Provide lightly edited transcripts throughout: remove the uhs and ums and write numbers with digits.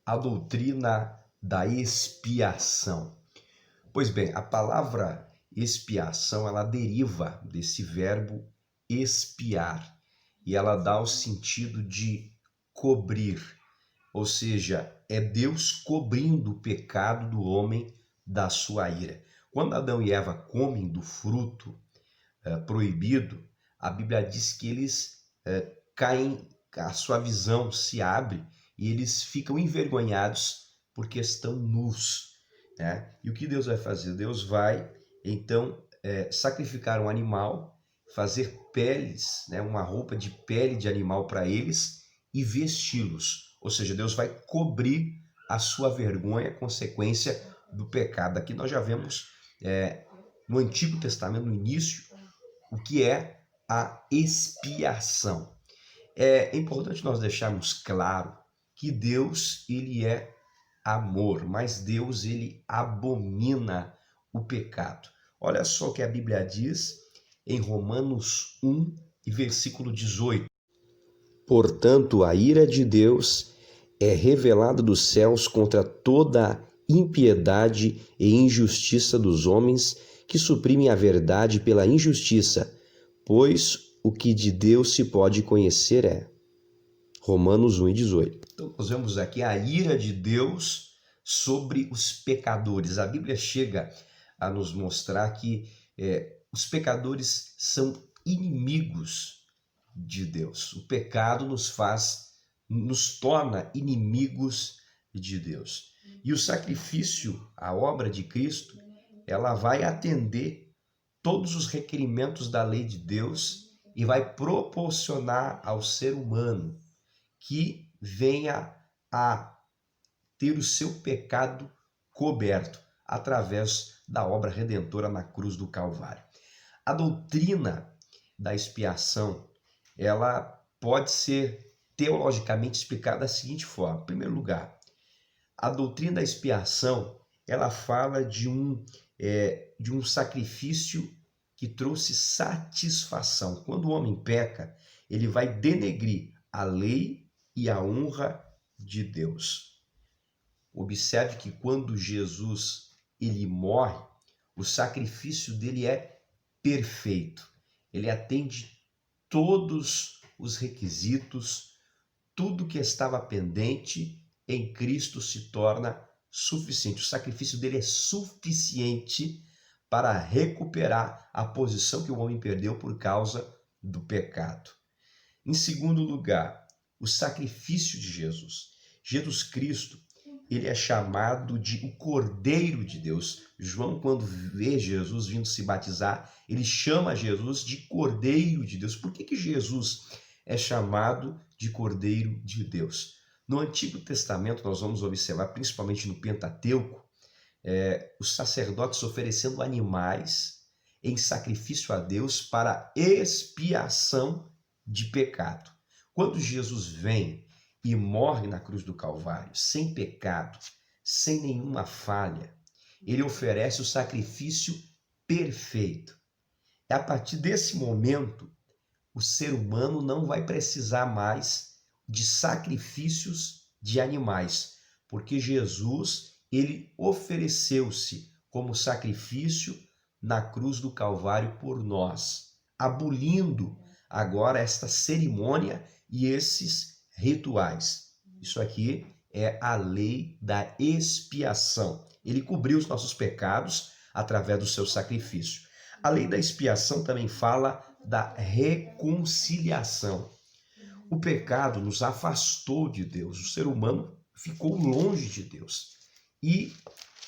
a doutrina da expiação. Pois bem, a palavra expiação, ela deriva desse verbo expiar, e ela dá o sentido de cobrir, ou seja, é Deus cobrindo o pecado do homem da sua ira. Quando Adão e Eva comem do fruto proibido, a Bíblia diz que eles caem, a sua visão se abre e eles ficam envergonhados porque estão nus, né? E o que Deus vai fazer? Deus vai, então, sacrificar um animal, fazer peles, né, uma roupa de pele de animal para eles e vesti-los. Ou seja, Deus vai cobrir a sua vergonha, consequência do pecado. Aqui nós já vemos no Antigo Testamento, no início, o que é a expiação. É importante nós deixarmos claro que Deus, ele é amor, mas Deus, ele abomina o pecado. Olha só o que a Bíblia diz em Romanos 1 e versículo 18. Portanto, a ira de Deus é revelada dos céus contra toda a impiedade e injustiça dos homens que suprimem a verdade pela injustiça, pois o que de Deus se pode conhecer é. Romanos 1 e 18. Então, nós vemos aqui a ira de Deus sobre os pecadores. A Bíblia chega a nos mostrar que os pecadores são inimigos de Deus. O pecado nos torna inimigos de Deus. E o sacrifício, a obra de Cristo, ela vai atender todos os requerimentos da lei de Deus e vai proporcionar ao ser humano que venha a ter o seu pecado coberto através da obra redentora na cruz do Calvário. A doutrina da expiação, ela pode ser teologicamente explicada da seguinte forma. Em primeiro lugar, a doutrina da expiação, ela fala de um sacrifício que trouxe satisfação. Quando o homem peca, ele vai denegrir a lei e a honra de Deus. Observe que quando Jesus ele morre, o sacrifício dele é perfeito. Ele atende todos os requisitos, tudo que estava pendente em Cristo se torna suficiente. O sacrifício dele é suficiente para recuperar a posição que o homem perdeu por causa do pecado. Em segundo lugar, o sacrifício de Jesus. Jesus Cristo, ele é chamado de o Cordeiro de Deus. João, quando vê Jesus vindo se batizar, ele chama Jesus de Cordeiro de Deus. Por que Jesus é chamado de Cordeiro de Deus? No Antigo Testamento, nós vamos observar, principalmente no Pentateuco, os sacerdotes oferecendo animais em sacrifício a Deus para expiação de pecado. Quando Jesus vem e morre na cruz do Calvário, sem pecado, sem nenhuma falha, ele oferece o sacrifício perfeito. E a partir desse momento, o ser humano não vai precisar mais de sacrifícios de animais, porque Jesus, ele ofereceu-se como sacrifício na cruz do Calvário por nós, abolindo agora esta cerimônia e esses rituais. Isso aqui é a lei da expiação. Ele cobriu os nossos pecados através do seu sacrifício. A lei da expiação também fala da reconciliação. O pecado nos afastou de Deus, o ser humano ficou longe de Deus e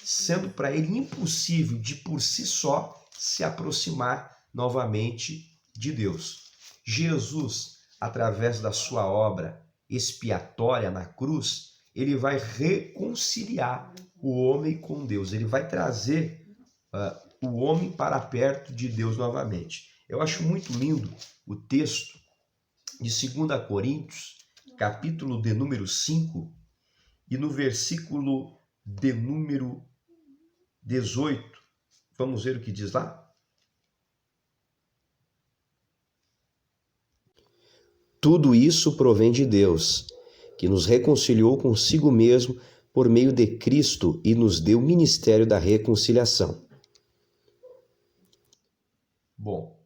sendo para ele impossível de por si só se aproximar novamente de Deus. Jesus, através da sua obra expiatória na cruz, ele vai reconciliar o homem com Deus, ele vai trazer o homem para perto de Deus novamente. Eu acho muito lindo o texto de 2 Coríntios, capítulo de número 5, e no versículo de número 18. Vamos ver o que diz lá? Tudo isso provém de Deus, que nos reconciliou consigo mesmo por meio de Cristo e nos deu o ministério da reconciliação. Bom,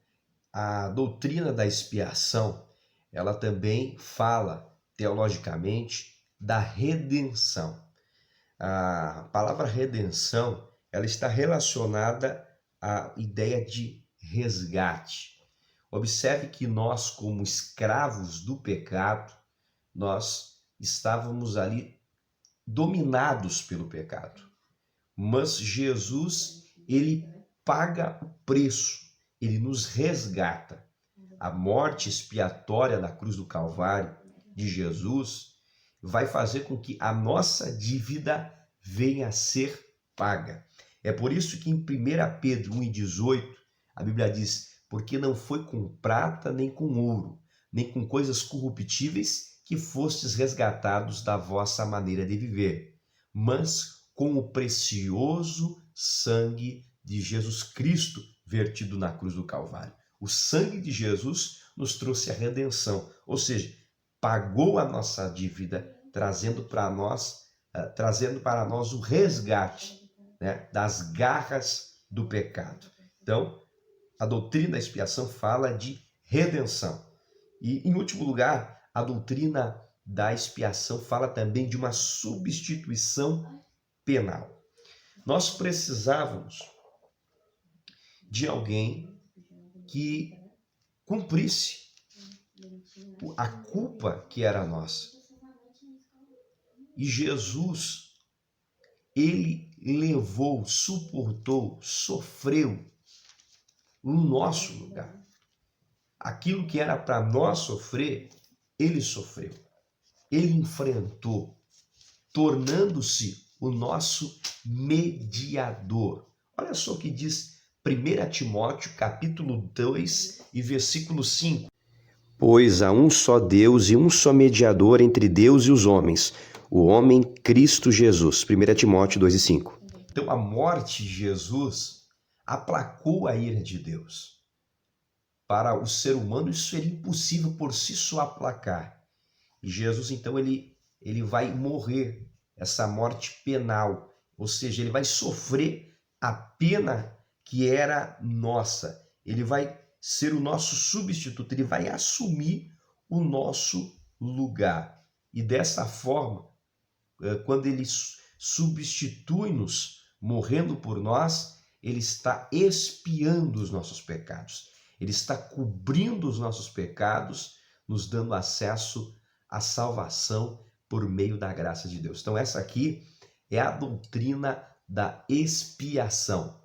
a doutrina da expiação, ela também fala, teologicamente, da redenção. A palavra redenção, ela está relacionada à ideia de resgate. Observe que nós, como escravos do pecado, nós estávamos ali dominados pelo pecado. Mas Jesus, ele paga o preço, ele nos resgata. A morte expiatória na cruz do Calvário de Jesus vai fazer com que a nossa dívida venha a ser paga. É por isso que em 1 Pedro 1,18, a Bíblia diz: porque não foi com prata nem com ouro, nem com coisas corruptíveis que fostes resgatados da vossa maneira de viver, mas com o precioso sangue de Jesus Cristo vertido na cruz do Calvário. O sangue de Jesus nos trouxe a redenção, ou seja, pagou a nossa dívida, trazendo para nós o resgate, né, das garras do pecado. Então, a doutrina da expiação fala de redenção. E, em último lugar, a doutrina da expiação fala também de uma substituição penal. Nós precisávamos de alguém que cumprisse a culpa que era nossa. E Jesus, ele levou, suportou, sofreu no nosso lugar. Aquilo que era para nós sofrer, ele sofreu. Ele enfrentou, tornando-se o nosso mediador. Olha só o que diz 1 Timóteo, capítulo 2 e versículo 5. Pois há um só Deus e um só mediador entre Deus e os homens, o homem Cristo Jesus. 1 Timóteo 2 e 5. Então a morte de Jesus aplacou a ira de Deus. Para o ser humano isso seria impossível por si só aplacar. E Jesus então ele vai morrer essa morte penal, ou seja, ele vai sofrer a pena que era nossa. Ele vai ser o nosso substituto, ele vai assumir o nosso lugar. E dessa forma, quando ele substitui-nos, morrendo por nós, ele está expiando os nossos pecados. Ele está cobrindo os nossos pecados, nos dando acesso à salvação por meio da graça de Deus. Então essa aqui é a doutrina da expiação.